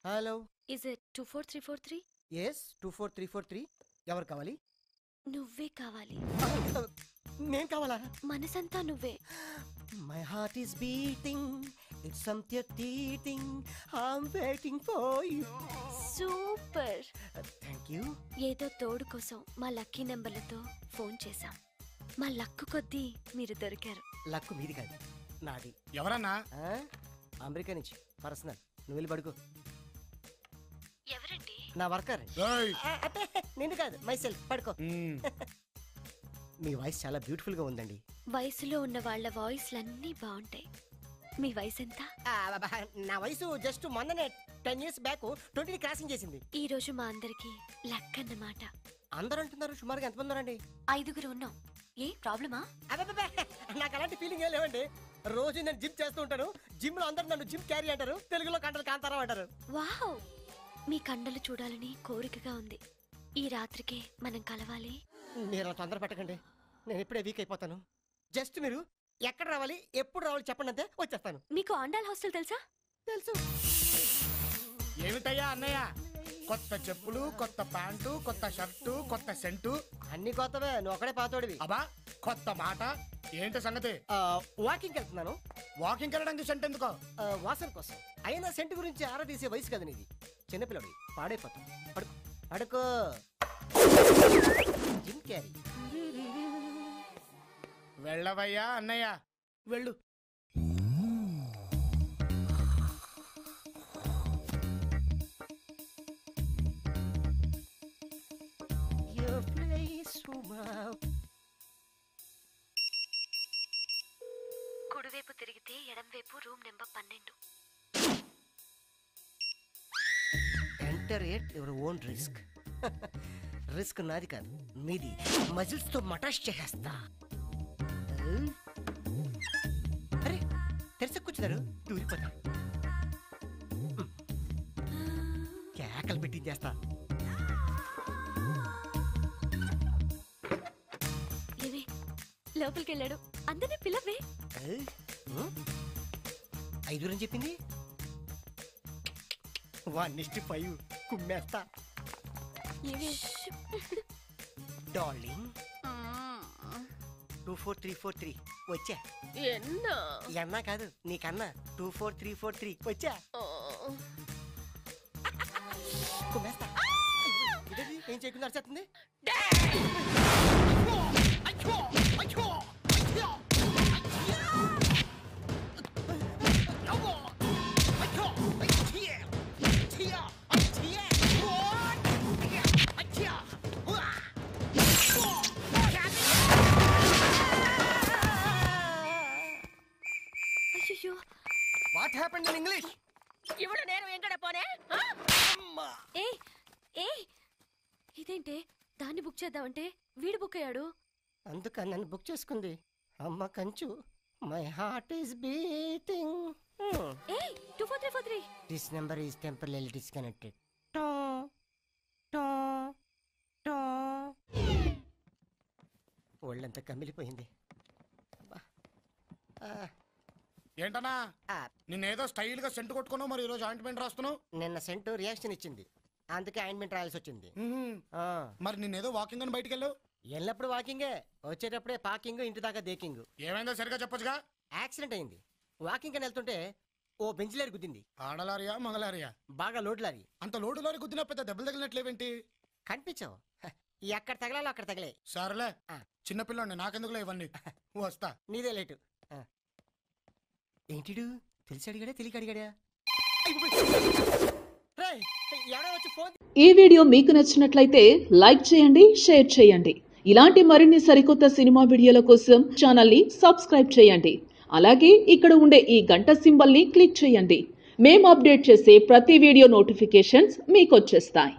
Hello. Is it 24343? yes 24343. ఎవరు కావాలి? నువ్వే కావాలి. నేను కావాలా? మనసంతా నువ్వే. My heart is beating, it's something teething, I'm waiting for you. Super. Thank you. ఏదో తోడు కోసం మా లక్కీ నెంబర్లతో ఫోన్ చేశాం. మా లక్కు కొద్దీ మీరు దొరికారు. లక్కు మీది కాదు, నాది. ఎవరన్నా? అమెరికా నుంచి పర్సనల్. నువ్వు వెళ్ళి పడుకో. ఎవరండి? నా వర్కర్. అంటే నేను కాదు, మై సెల్ఫ్. పడుకో. మీ వాయిస్ చాలా బ్యూటిఫుల్ గా ఉందండి. వయసులో ఉన్న వాళ్ళ వాయిస్లన్నీ బాగుంటాయి. మీ వయసు ఎంత? నా వయసు జస్ట్ మొన్ననే 10 years బ్యాక్ 20 క్రాసింగ్ చేసింది. ఈ రోజు మా అందరికి లక్ అన్నమాట. అందరూ అంటున్నారు. సుమారుగా ఎంతమంది ఉన్నారండి? 5 ఉన్నాం. ఏ ప్రాబ్లమా? నాకు అలాంటి ఫీలింగ్ ఏం లేవండి. రోజు నేను జిమ్ చేస్తూ ఉంటాను. జిమ్ లో అందరూ నన్ను జిమ్ క్యారీ అంటారు, తెలుగులో కండలు కాంతారా అంటారు. వావ్, మీ కండలు చూడాలని కోరికగా ఉంది. ఈ రాత్రికి మనం కలవాలి. మీరు తొందర పెట్టకండి, నేను ఇప్పుడే వీక్ అయిపోతాను. జస్ట్ మీరు ఎక్కడ రావాలి, ఎప్పుడు రావాలి చెప్పండి, అంతే వచ్చేస్తాను. మీకు ఆండాల్ హాస్టల్ తెలుసా? తెలుసు. ఏమిటయ్యా అన్నయ్య, కొత్త చెప్పులు, కొత్త ప్యాంటు, కొత్త షర్టు, కొత్త సెంటు, అన్ని కొత్తవే. నువ్వు ఒకడే పాతోడివి. అబ్బా కొత్త మాట. ఏంటి సంగతి? వాకింగ్ వెళ్తున్నాను. వాకింగ్ వెళ్ళడానికి సెంట్ ఎందుకో? వాసన కోసం. అయినా సెంట్ గురించి ఆరా తీసే వయసు కదా నీది. చిన్నపిల్లడి పాడైపోతాం. పడుకో పడుకో. Jim Carrey. వెళ్ళవయ్యా అన్నయ్య, వెళ్ళు. కుడివైపు తిరిగితే ఎడంవైపు room number 12. Enter at your own risk. Risk నాది కాదు, మీది. మజిల్స్ తో మటాష్ చేసేస్తా. అరే తెరిసి కూర్చున్నారు, దూరిపోతా. కేకలు పెట్టించేస్తా. ఏవే లోపలికి వెళ్ళాడు, అందరినీ పిలవే. 5 అని చెప్పింది. 1:5 కుమ్మేస్తా. డార్లింగ్ 24343 వచ్చా. ఎన్నా కాదు నీకన్నా. 24343 వచ్చా. కుమ్మేస్తా. ఏం చేయకుండా అరిచేస్తుంది. What happened in English? ఇవడ నేను ఎంకడ పోనే? ఇదేంటే దాన్ని బుక్ చేద్దామంటే వీడు బుక్ అయ్యాడు. అందుకని నన్ను బుక్ చేసుకుంది. అమ్మ కంచు. My heart is beating. 24343. This number is temporary disconnected. ఒళ్ళంతా కమిలిపోయింది. ఏంటన్నా నిన్నేదో స్టైల్ గా సెంట్ కొట్టుకున్నావు, మరి ఈరోజు ఆయింట్మెంట్ రాస్తున్నావు? నిన్న సెంట్ రియాక్షన్ ఇచ్చింది, అందుకే ఆయింట్మెంట్ రాయాల్సి వచ్చింది. మరి నిన్నేదో వాకింగ్ అని బయటికి వెళ్ళావు? వెళ్ళినప్పుడు వాకింగే, వచ్చేటప్పుడే పార్కింగ్, ఇంటి దాకా దేకింగ్. ఏమైందో సరిగా చెప్పొచ్చుగా. యాక్సిడెంట్ అయింది. వాకింగ్ అని వెళ్తుంటే ఓ బెంచ్ లారీ గుద్దింది. ఆడలారియా మగలారియా? బాగా లోడ్ లారీ. అంత లోడు లారీ గుద్దినా పెద్ద దెబ్బలు తగిలినట్లేవేంటి? కనిపించావు. ఎక్కడ తగలాలో అక్కడ తగలే. సరేలే, చిన్నపిల్లండి, నాకెందుకులే ఇవన్నీ. వస్తా. నీదే లేటు. ఏంటిడు తెలిసి అడిగాడా తెలియక అడిగాడా? ఈ వీడియో మీకు నచ్చినట్లయితే లైక్ చేయండి, షేర్ చేయండి. ఇలాంటి మరిన్ని సరికొత్త సినిమా వీడియోల కోసం ఛానల్ని సబ్స్క్రైబ్ చేయండి. అలాగే ఇక్కడ ఉండే ఈ గంట సింబల్ని క్లిక్ చేయండి. మేము అప్డేట్ చేసే ప్రతి వీడియో నోటిఫికేషన్స్ మీకు వచ్చేస్తాయి.